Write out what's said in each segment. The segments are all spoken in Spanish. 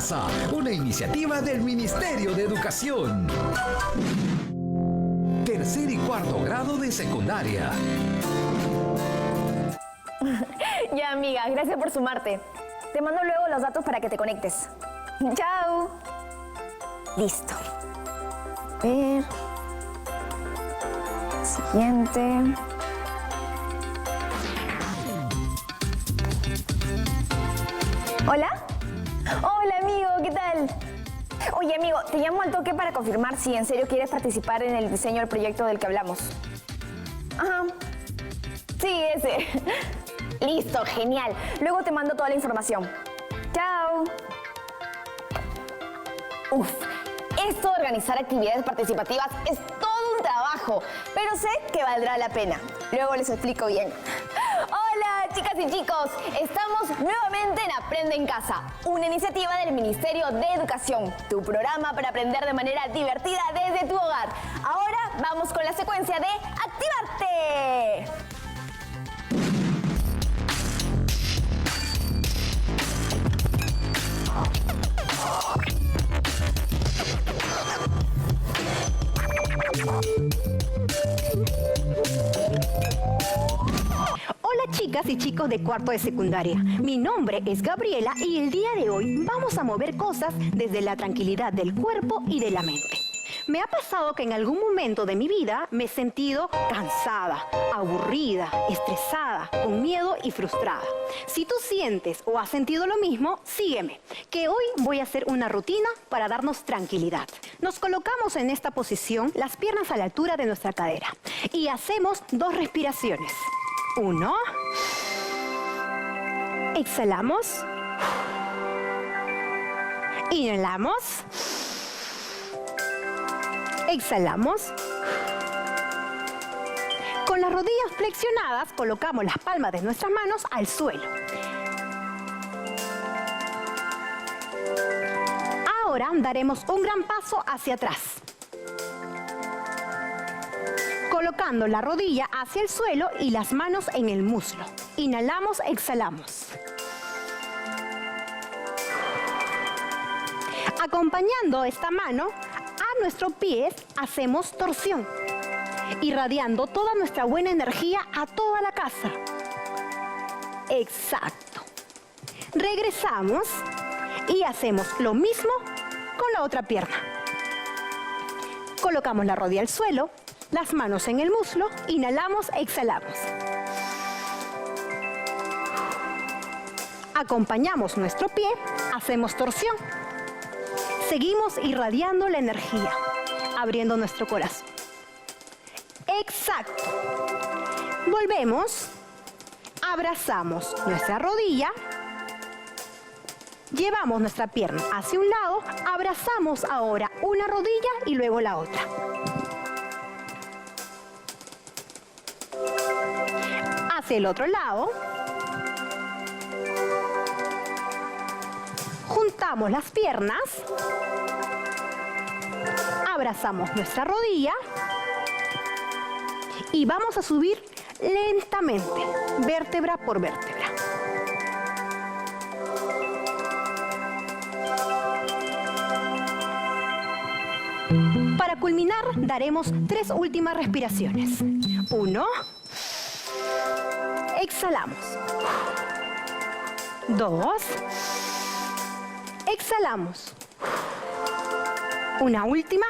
Casa, una iniciativa del Ministerio de Educación. Tercer y cuarto grado de secundaria. Ya, amiga, gracias por sumarte. Te mando luego los datos para que te conectes. ¡Chao! Listo. A ver. Siguiente. ¿Hola? Hola, amigo, ¿qué tal? Oye, amigo, te llamo al toque para confirmar si en serio quieres participar en el diseño del proyecto del que hablamos. Ajá. Sí, ese. Listo, genial. Luego te mando toda la información. Chao. Uf, esto de organizar actividades participativas es todo un trabajo, pero sé que valdrá la pena. Luego les explico bien. Hola, chicas y chicos. Estamos nuevamente en Aprende en Casa, una iniciativa del Ministerio de Educación, tu programa para aprender de manera divertida desde tu hogar. Ahora vamos con la secuencia de Activarte. Hola chicas y chicos de cuarto de secundaria, mi nombre es Gabriela y el día de hoy vamos a mover cosas desde la tranquilidad del cuerpo y de la mente. Me ha pasado que en algún momento de mi vida me he sentido cansada, aburrida, estresada, con miedo y frustrada. Si tú sientes o has sentido lo mismo, sígueme, que hoy voy a hacer una rutina para darnos tranquilidad. Nos colocamos en esta posición, las piernas a la altura de nuestra cadera y hacemos 2 respiraciones. 1. Exhalamos. Inhalamos. Exhalamos. Con las rodillas flexionadas, colocamos las palmas de nuestras manos al suelo. Ahora daremos un gran paso hacia atrás, colocando la rodilla hacia el suelo y las manos en el muslo. Inhalamos, exhalamos. Acompañando esta mano a nuestro pie, hacemos torsión, irradiando toda nuestra buena energía a toda la casa. Exacto. Regresamos y hacemos lo mismo con la otra pierna. Colocamos la rodilla al suelo, las manos en el muslo, inhalamos, exhalamos. Acompañamos nuestro pie, hacemos torsión. Seguimos irradiando la energía, abriendo nuestro corazón. Exacto. Volvemos, abrazamos nuestra rodilla, llevamos nuestra pierna hacia un lado, abrazamos ahora una rodilla y luego la otra. Hacia el otro lado. Juntamos las piernas. Abrazamos nuestra rodilla. Y vamos a subir lentamente, vértebra por vértebra. Para culminar, daremos 3 últimas respiraciones. 1. Exhalamos. 2. Exhalamos. Una última.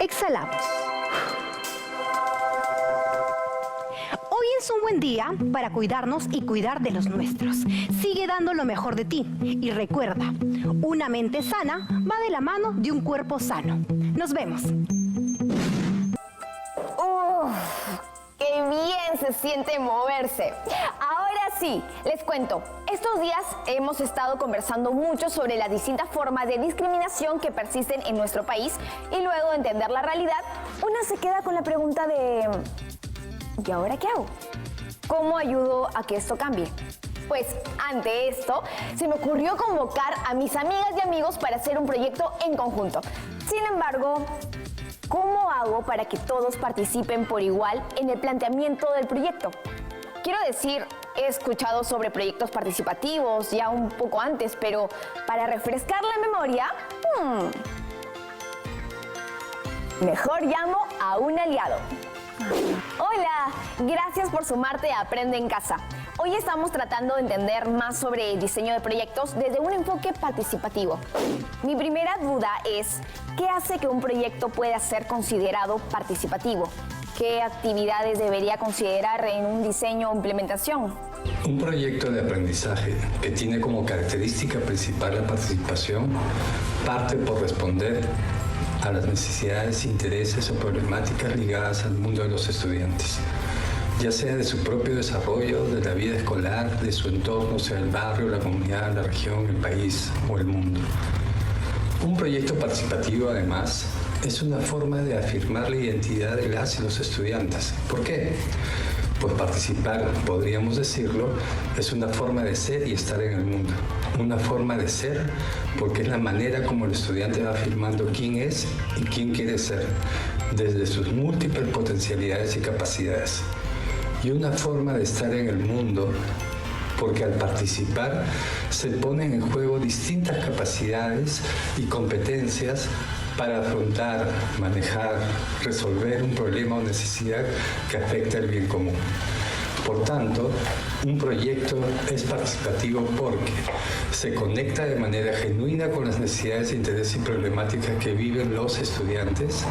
Exhalamos. Hoy es un buen día para cuidarnos y cuidar de los nuestros. Sigue dando lo mejor de ti. Y recuerda, una mente sana va de la mano de un cuerpo sano. Nos vemos. ¡Qué bien se siente moverse! Ahora sí, les cuento. Estos días hemos estado conversando mucho sobre las distintas formas de discriminación que persisten en nuestro país y luego de entender la realidad, una se queda con la pregunta de ¿y ahora qué hago? ¿Cómo ayudo a que esto cambie? Pues ante esto, se me ocurrió convocar a mis amigas y amigos para hacer un proyecto en conjunto. Sin embargo, ¿cómo hago para que todos participen por igual en el planteamiento del proyecto? Quiero decir, he escuchado sobre proyectos participativos ya un poco antes, pero para refrescar la memoria, mejor llamo a un aliado. Hola, gracias por sumarte a Aprende en Casa. Hoy estamos tratando de entender más sobre el diseño de proyectos desde un enfoque participativo. Mi primera duda es, ¿qué hace que un proyecto pueda ser considerado participativo? ¿Qué actividades debería considerar en un diseño o implementación? Un proyecto de aprendizaje que tiene como característica principal la participación parte por responder a las necesidades, intereses o problemáticas ligadas al mundo de los estudiantes, ya sea de su propio desarrollo, de la vida escolar, de su entorno, sea el barrio, la comunidad, la región, el país o el mundo. Un proyecto participativo, además, es una forma de afirmar la identidad de las y los estudiantes. ¿Por qué? Pues participar, podríamos decirlo, es una forma de ser y estar en el mundo. Una forma de ser porque es la manera como el estudiante va afirmando quién es y quién quiere ser, desde sus múltiples potencialidades y capacidades. Y una forma de estar en el mundo porque al participar se ponen en juego distintas capacidades y competencias para afrontar, manejar, resolver un problema o necesidad que afecta el bien común. Por tanto, un proyecto es participativo porque se conecta de manera genuina con las necesidades, intereses y problemáticas que viven los estudiantes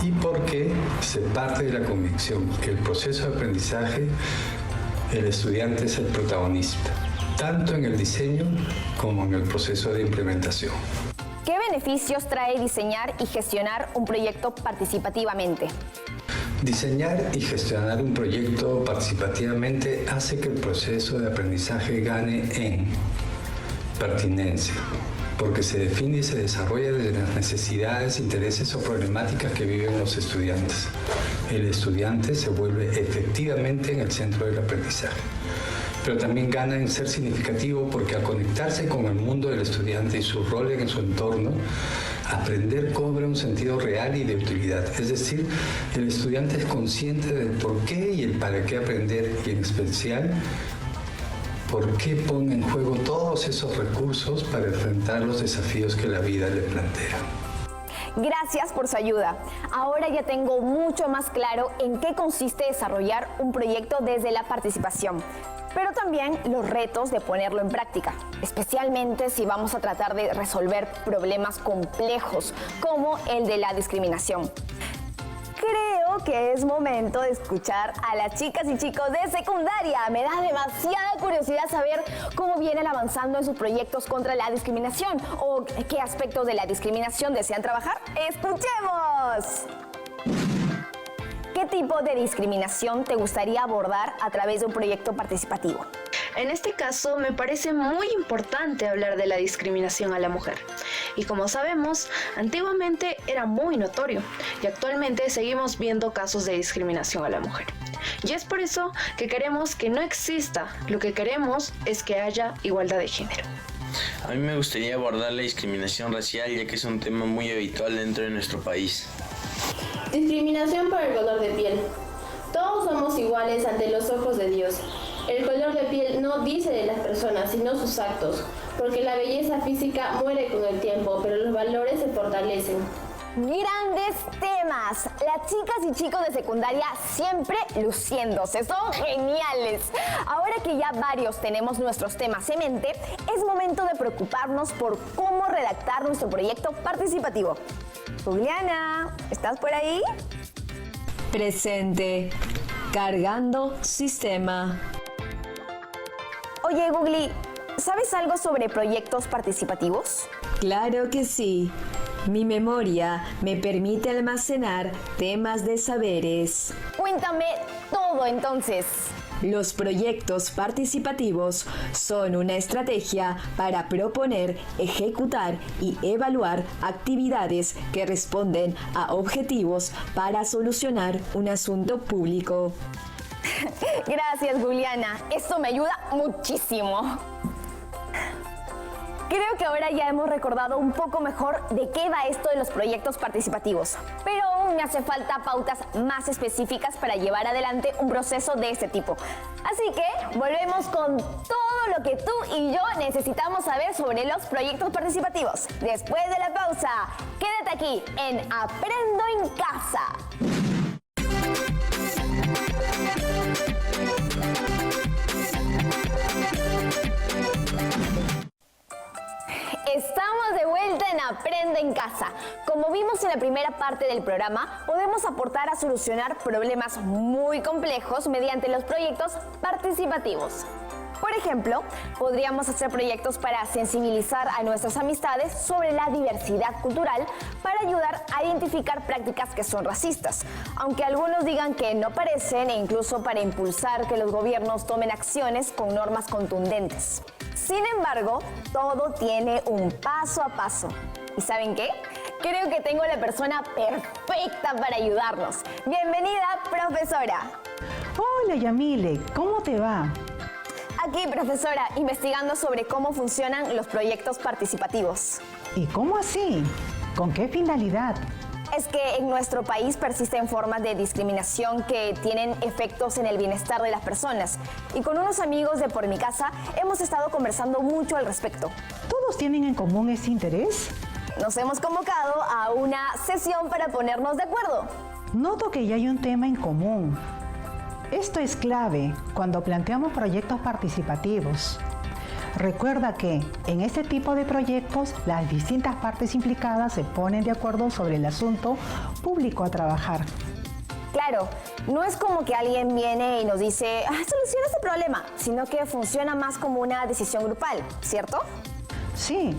y porque se parte de la convicción que el proceso de aprendizaje, el estudiante es el protagonista, tanto en el diseño como en el proceso de implementación. ¿Qué beneficios trae diseñar y gestionar un proyecto participativamente? Diseñar y gestionar un proyecto participativamente hace que el proceso de aprendizaje gane en pertinencia, porque se define y se desarrolla desde las necesidades, intereses o problemáticas que viven los estudiantes. El estudiante se vuelve efectivamente en el centro del aprendizaje. Pero también gana en ser significativo porque al conectarse con el mundo del estudiante y su rol en su entorno, aprender cobra un sentido real y de utilidad. Es decir, el estudiante es consciente del por qué y el para qué aprender y en especial por qué pone en juego todos esos recursos para enfrentar los desafíos que la vida le plantea. Gracias por su ayuda. Ahora ya tengo mucho más claro en qué consiste desarrollar un proyecto desde la participación, pero también los retos de ponerlo en práctica, especialmente si vamos a tratar de resolver problemas complejos como el de la discriminación. Creo que es momento de escuchar a las chicas y chicos de secundaria. Me da demasiada curiosidad saber cómo vienen avanzando en sus proyectos contra la discriminación o qué aspectos de la discriminación desean trabajar. ¡Escuchemos! ¿Qué tipo de discriminación te gustaría abordar a través de un proyecto participativo? En este caso, me parece muy importante hablar de la discriminación a la mujer. Y como sabemos, antiguamente era muy notorio y actualmente seguimos viendo casos de discriminación a la mujer. Y es por eso que queremos que no exista. Lo que queremos es que haya igualdad de género. A mí me gustaría abordar la discriminación racial, ya que es un tema muy habitual dentro de nuestro país. Discriminación por el color de piel. Todos somos iguales ante los ojos de Dios. El color de piel no dice de las personas, sino sus actos, porque la belleza física muere con el tiempo, pero los valores se fortalecen. Grandes temas. Las chicas y chicos de secundaria siempre luciéndose. Son geniales. Ahora que ya varios tenemos nuestros temas en mente, es momento de preocuparnos por cómo redactar nuestro proyecto participativo. Juliana, ¿estás por ahí? Presente. Cargando sistema. Oye, Googly, ¿sabes algo sobre proyectos participativos? Claro que sí. Mi memoria me permite almacenar temas de saberes. Cuéntame todo entonces. Los proyectos participativos son una estrategia para proponer, ejecutar y evaluar actividades que responden a objetivos para solucionar un asunto público. Gracias, Juliana. Esto me ayuda muchísimo. Creo que ahora ya hemos recordado un poco mejor de qué va esto de los proyectos participativos, pero aún me hace falta pautas más específicas para llevar adelante un proceso de este tipo. Así que volvemos con todo lo que tú y yo necesitamos saber sobre los proyectos participativos. Después de la pausa, quédate aquí en Aprendo en Casa. Estamos de vuelta en Aprende en Casa. Como vimos en la primera parte del programa, podemos aportar a solucionar problemas muy complejos mediante los proyectos participativos. Por ejemplo, podríamos hacer proyectos para sensibilizar a nuestras amistades sobre la diversidad cultural para ayudar a identificar prácticas que son racistas, aunque algunos digan que no parecen, e incluso para impulsar que los gobiernos tomen acciones con normas contundentes. Sin embargo, todo tiene un paso a paso. ¿Y saben qué? Creo que tengo la persona perfecta para ayudarnos. Bienvenida, profesora. Hola, Yamile, ¿cómo te va? Aquí, profesora, investigando sobre cómo funcionan los proyectos participativos. ¿Y cómo así? ¿Con qué finalidad? Es que en nuestro país persisten formas de discriminación que tienen efectos en el bienestar de las personas. Y con unos amigos de Por Mi Casa hemos estado conversando mucho al respecto. ¿Todos tienen en común ese interés? Nos hemos convocado a una sesión para ponernos de acuerdo. Noto que ya hay un tema en común. Esto es clave cuando planteamos proyectos participativos. Recuerda que en este tipo de proyectos las distintas partes implicadas se ponen de acuerdo sobre el asunto público a trabajar. Claro, no es como que alguien viene y nos dice, soluciona este problema, sino que funciona más como una decisión grupal, ¿cierto? Sí,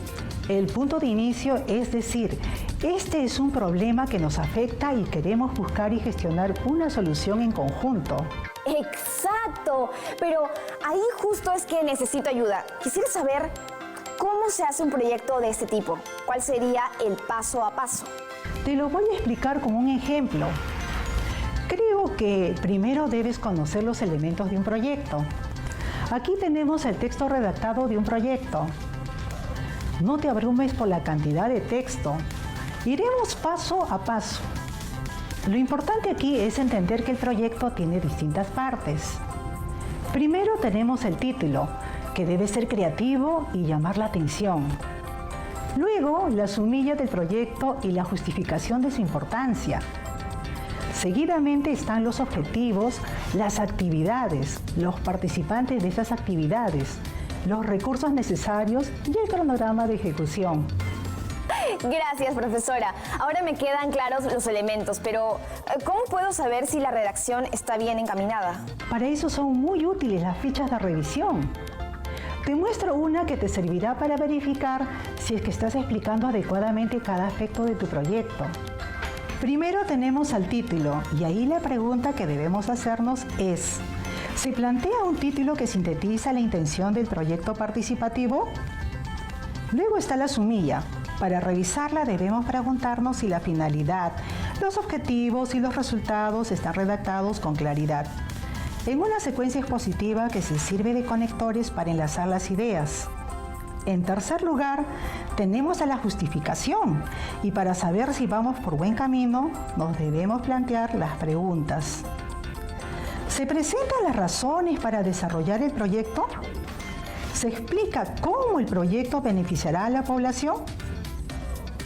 el punto de inicio es decir, este es un problema que nos afecta y queremos buscar y gestionar una solución en conjunto. ¡Exacto! Pero ahí justo es que necesito ayuda. Quisiera saber cómo se hace un proyecto de este tipo. ¿Cuál sería el paso a paso? Te lo voy a explicar con un ejemplo. Creo que primero debes conocer los elementos de un proyecto. Aquí tenemos el texto redactado de un proyecto. No te abrumes por la cantidad de texto. Iremos paso a paso. Lo importante aquí es entender que el proyecto tiene distintas partes. Primero tenemos el título, que debe ser creativo y llamar la atención. Luego, la sumilla del proyecto y la justificación de su importancia. Seguidamente están los objetivos, las actividades, los participantes de esas actividades, los recursos necesarios y el cronograma de ejecución. Gracias, profesora. Ahora me quedan claros los elementos, pero ¿cómo puedo saber si la redacción está bien encaminada? Para eso son muy útiles las fichas de revisión. Te muestro una que te servirá para verificar si es que estás explicando adecuadamente cada aspecto de tu proyecto. Primero tenemos al título y ahí la pregunta que debemos hacernos es: ¿se plantea un título que sintetiza la intención del proyecto participativo? Luego está la sumilla. Para revisarla debemos preguntarnos si la finalidad, los objetivos y los resultados están redactados con claridad, en una secuencia expositiva que se sirve de conectores para enlazar las ideas. En tercer lugar, tenemos a la justificación, y para saber si vamos por buen camino, nos debemos plantear las preguntas. ¿Se presentan las razones para desarrollar el proyecto? ¿Se explica cómo el proyecto beneficiará a la población?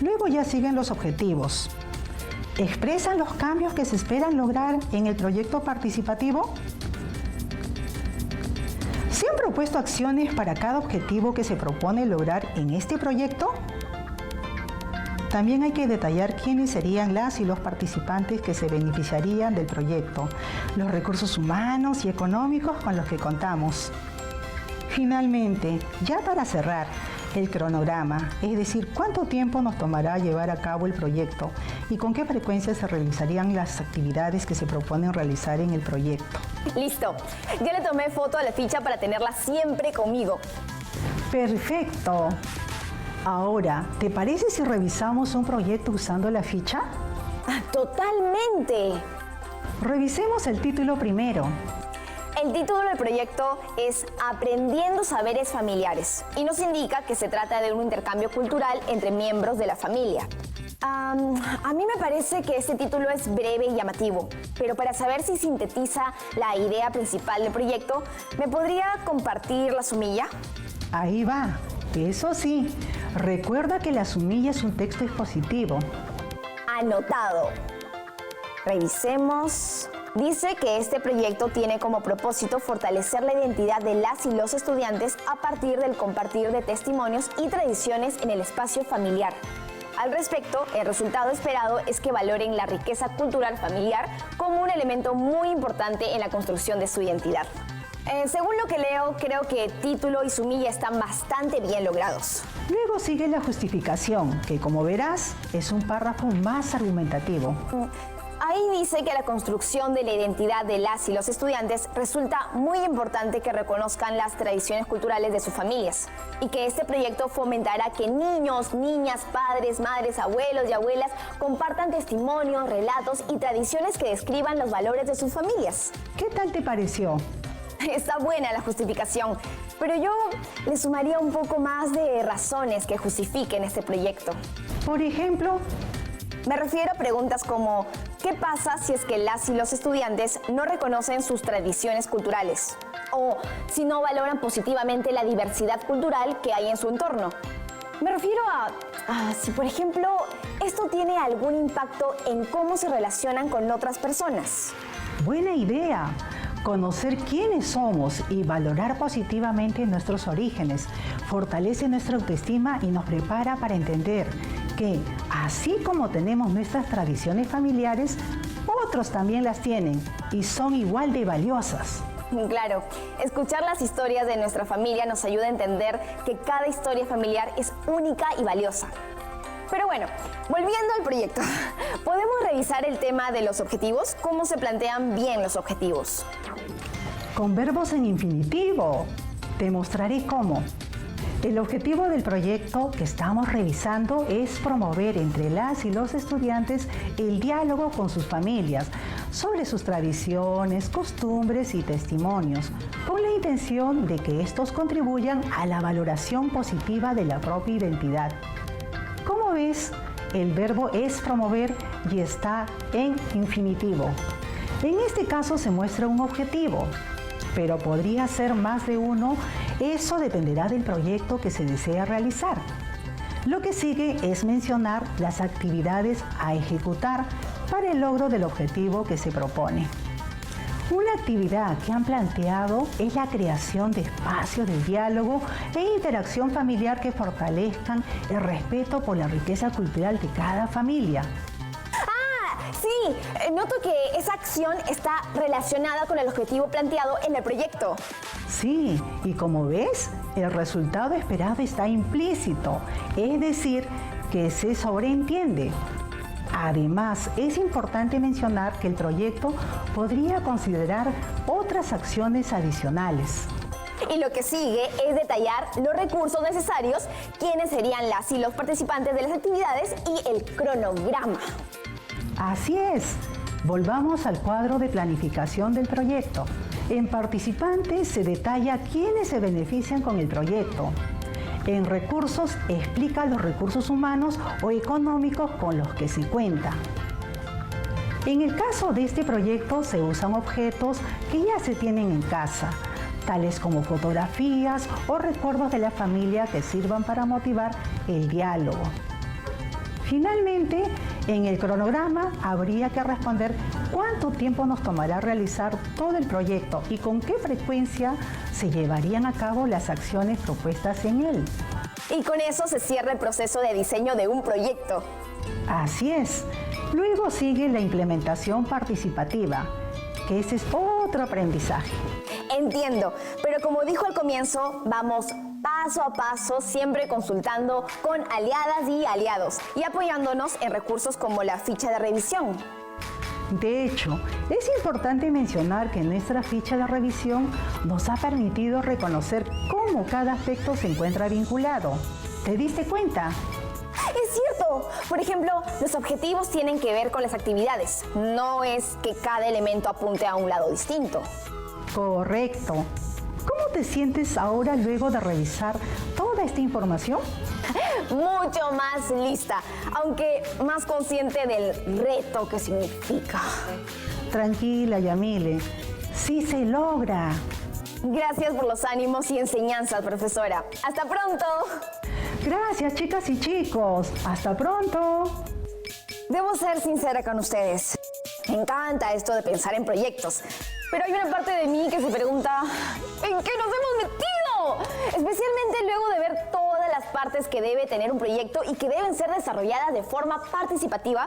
Luego ya siguen los objetivos. ¿Expresan los cambios que se esperan lograr en el proyecto participativo? ¿Se han propuesto acciones para cada objetivo que se propone lograr en este proyecto? También hay que detallar quiénes serían las y los participantes que se beneficiarían del proyecto, los recursos humanos y económicos con los que contamos. Finalmente, ya para cerrar, el cronograma, es decir, cuánto tiempo nos tomará llevar a cabo el proyecto y con qué frecuencia se realizarían las actividades que se proponen realizar en el proyecto. Listo. Ya le tomé foto a la ficha para tenerla siempre conmigo. Perfecto. Ahora, ¿te parece si revisamos un proyecto usando la ficha? ¡Totalmente! Revisemos el título primero. El título del proyecto es Aprendiendo Saberes Familiares y nos indica que se trata de un intercambio cultural entre miembros de la familia. A mí me parece que este título es breve y llamativo, pero para saber si sintetiza la idea principal del proyecto, ¿me podría compartir la sumilla? Ahí va. Eso sí, recuerda que la sumilla es un texto expositivo. Anotado. Revisemos. Dice que este proyecto tiene como propósito fortalecer la identidad de las y los estudiantes a partir del compartir de testimonios y tradiciones en el espacio familiar. Al respecto, el resultado esperado es que valoren la riqueza cultural familiar como un elemento muy importante en la construcción de su identidad. Según lo que leo, creo que título y sumilla están bastante bien logrados. Luego sigue la justificación, que como verás, es un párrafo más argumentativo. Ahí dice que la construcción de la identidad de las y los estudiantes resulta muy importante que reconozcan las tradiciones culturales de sus familias y que este proyecto fomentará que niños, niñas, padres, madres, abuelos y abuelas compartan testimonios, relatos y tradiciones que describan los valores de sus familias. ¿Qué tal te pareció? Está buena la justificación, pero yo le sumaría un poco más de razones que justifiquen este proyecto. Por ejemplo, me refiero a preguntas como ¿qué pasa si es que las y los estudiantes no reconocen sus tradiciones culturales? O si no valoran positivamente la diversidad cultural que hay en su entorno. Me refiero a si, por ejemplo, esto tiene algún impacto en cómo se relacionan con otras personas. Buena idea. Conocer quiénes somos y valorar positivamente nuestros orígenes fortalece nuestra autoestima y nos prepara para entender que, así como tenemos nuestras tradiciones familiares, otros también las tienen y son igual de valiosas. Claro, escuchar las historias de nuestra familia nos ayuda a entender que cada historia familiar es única y valiosa. Pero bueno, volviendo al proyecto, ¿podemos revisar el tema de los objetivos? ¿Cómo se plantean bien los objetivos? Con verbos en infinitivo. Te mostraré cómo. El objetivo del proyecto que estamos revisando es promover entre las y los estudiantes el diálogo con sus familias sobre sus tradiciones, costumbres y testimonios, con la intención de que estos contribuyan a la valoración positiva de la propia identidad. Como ves, el verbo es promover y está en infinitivo. En este caso se muestra un objetivo, pero podría ser más de uno. Eso dependerá del proyecto que se desea realizar. Lo que sigue es mencionar las actividades a ejecutar para el logro del objetivo que se propone. Una actividad que han planteado es la creación de espacios de diálogo e interacción familiar que fortalezcan el respeto por la riqueza cultural de cada familia. Sí, noto que esa acción está relacionada con el objetivo planteado en el proyecto. Sí, y como ves, el resultado esperado está implícito, es decir, que se sobreentiende. Además, es importante mencionar que el proyecto podría considerar otras acciones adicionales. Y lo que sigue es detallar los recursos necesarios, quiénes serían las y los participantes de las actividades y el cronograma. Así es. Volvamos al cuadro de planificación del proyecto. En participantes se detalla quiénes se benefician con el proyecto. En recursos explica los recursos humanos o económicos con los que se cuenta. En el caso de este proyecto se usan objetos que ya se tienen en casa, tales como fotografías o recuerdos de la familia que sirvan para motivar el diálogo. Finalmente, en el cronograma habría que responder cuánto tiempo nos tomará realizar todo el proyecto y con qué frecuencia se llevarían a cabo las acciones propuestas en él. Y con eso se cierra el proceso de diseño de un proyecto. Así es. Luego sigue la implementación participativa, que ese es otro aprendizaje. Entiendo, pero como dijo al comienzo, vamos paso a paso, siempre consultando con aliadas y aliados y apoyándonos en recursos como la ficha de revisión. De hecho, es importante mencionar que nuestra ficha de revisión nos ha permitido reconocer cómo cada aspecto se encuentra vinculado. ¿Te diste cuenta? Es cierto. Por ejemplo, los objetivos tienen que ver con las actividades. No es que cada elemento apunte a un lado distinto. Correcto. ¿Cómo te sientes ahora luego de revisar toda esta información? Mucho más lista, aunque más consciente del reto que significa. Tranquila, Yamile. Sí se logra. Gracias por los ánimos y enseñanzas, profesora. ¡Hasta pronto! Gracias, chicas y chicos. Hasta pronto. Debo ser sincera con ustedes. Me encanta esto de pensar en proyectos. Pero hay una parte de mí que se pregunta, ¿en qué nos hemos metido? Especialmente luego de ver todas las partes que debe tener un proyecto y que deben ser desarrolladas de forma participativa,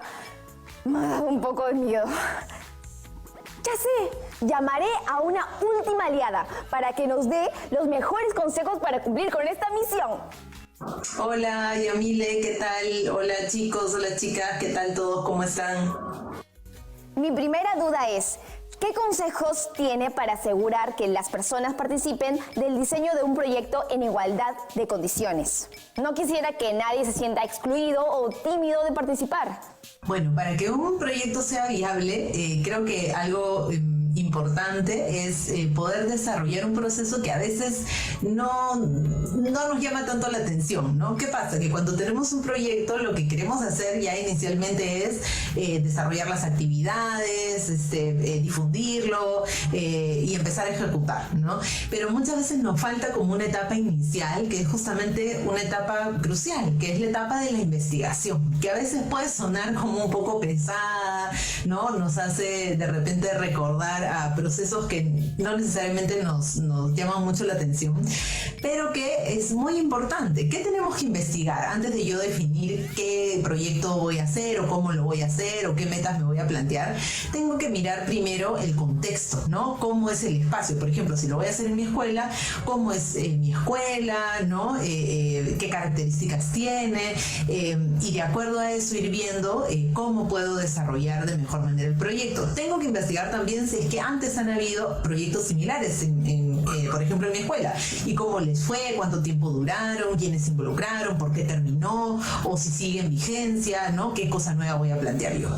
me ha dado un poco de miedo. Ya sé, llamaré a una última aliada para que nos dé los mejores consejos para cumplir con esta misión. Hola Yamile, ¿qué tal? Hola chicos, hola chicas, ¿qué tal todos? ¿Cómo están? Mi primera duda es, ¿qué consejos tiene para asegurar que las personas participen del diseño de un proyecto en igualdad de condiciones? No quisiera que nadie se sienta excluido o tímido de participar. Bueno, para que un proyecto sea viable, creo que algo importante es poder desarrollar un proceso que a veces no nos llama tanto la atención, ¿no? ¿Qué pasa? Que cuando tenemos un proyecto lo que queremos hacer ya inicialmente es desarrollar las actividades, difundirlo y empezar a ejecutar, ¿no? Pero muchas veces nos falta como una etapa inicial que es justamente una etapa crucial, que es la etapa de la investigación, que a veces puede sonar como un poco pesada, ¿no? Nos hace de repente recordar a procesos que no necesariamente nos llaman mucho la atención, pero que es muy importante. ¿Qué tenemos que investigar antes de yo definir qué proyecto voy a hacer o cómo lo voy a hacer o qué metas me voy a plantear? Tengo que mirar primero el contexto, ¿no? ¿Cómo es el espacio? Por ejemplo, si lo voy a hacer en mi escuela, ¿cómo es mi escuela? ¿No? ¿Qué características tiene? Y de acuerdo a eso ir viendo cómo puedo desarrollar de mejor manera el proyecto. Tengo que investigar también si es que antes han habido proyectos similares, por ejemplo, en mi escuela, y cómo les fue, cuánto tiempo duraron, quiénes se involucraron, por qué terminó, o si sigue en vigencia, ¿no? ¿Qué cosa nueva voy a plantear yo?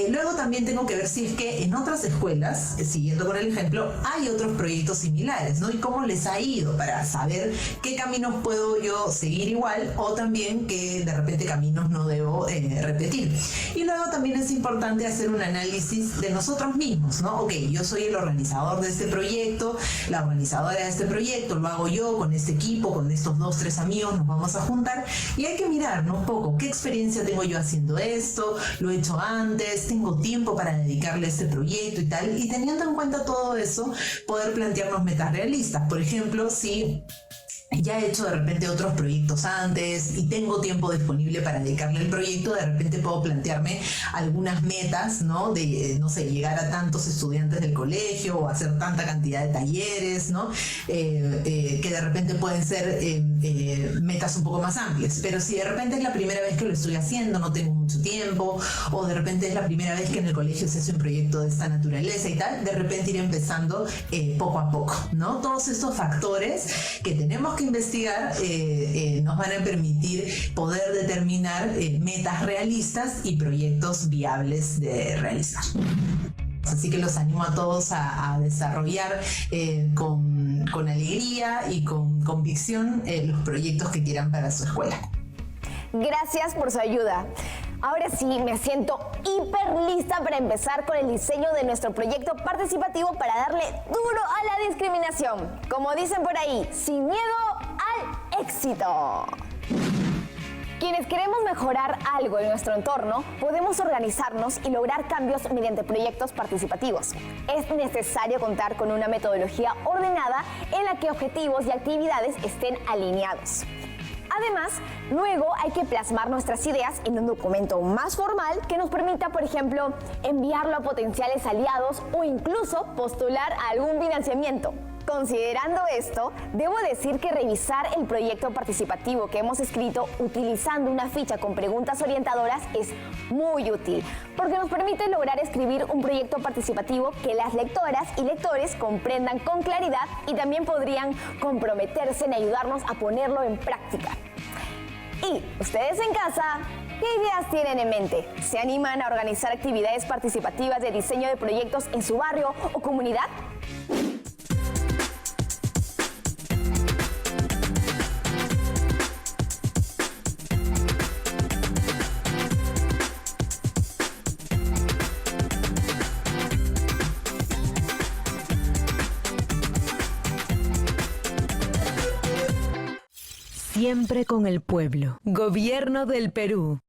Luego también tengo que ver si es que en otras escuelas, siguiendo con el ejemplo, hay otros proyectos similares, ¿no? Y cómo les ha ido para saber qué caminos puedo yo seguir igual o también qué de repente caminos no debo repetir. Y luego también es importante hacer un análisis de nosotros mismos, ¿no? Ok, yo soy el organizador de este proyecto, la organizadora de este proyecto, lo hago yo con este equipo, con estos 2, 3 amigos, nos vamos a juntar y hay que mirar, ¿no? Un poco, ¿qué experiencia tengo yo haciendo esto? ¿Lo he hecho antes? ¿Tengo tiempo para dedicarle a este proyecto y tal? Y teniendo en cuenta todo eso, poder plantearnos metas realistas. Por ejemplo, si ya he hecho de repente otros proyectos antes y tengo tiempo disponible para dedicarle al proyecto, de repente puedo plantearme algunas metas, ¿no? De, no sé, llegar a tantos estudiantes del colegio o hacer tanta cantidad de talleres, ¿no? Que de repente pueden ser metas un poco más amplias. Pero si de repente es la primera vez que lo estoy haciendo, no tengo mucho tiempo, o de repente es la primera vez que en el colegio se hace un proyecto de esta naturaleza y tal, de repente ir empezando poco a poco, ¿no? Todos estos factores que tenemos que investigar nos van a permitir poder determinar metas realistas y proyectos viables de realizar. Así que los animo a todos a desarrollar con alegría y con convicción los proyectos que quieran para su escuela. Gracias por su ayuda. Ahora sí, me siento hiper lista para empezar con el diseño de nuestro proyecto participativo para darle duro a la discriminación. Como dicen por ahí, sin miedo al éxito. Quienes queremos mejorar algo en nuestro entorno, podemos organizarnos y lograr cambios mediante proyectos participativos. Es necesario contar con una metodología ordenada en la que objetivos y actividades estén alineados. Además, luego hay que plasmar nuestras ideas en un documento más formal que nos permita, por ejemplo, enviarlo a potenciales aliados o incluso postular a algún financiamiento. Considerando esto, debo decir que revisar el proyecto participativo que hemos escrito utilizando una ficha con preguntas orientadoras es muy útil, porque nos permite lograr escribir un proyecto participativo que las lectoras y lectores comprendan con claridad y también podrían comprometerse en ayudarnos a ponerlo en práctica. Y ustedes en casa, ¿qué ideas tienen en mente? ¿Se animan a organizar actividades participativas de diseño de proyectos en su barrio o comunidad? Siempre con el pueblo. Gobierno del Perú.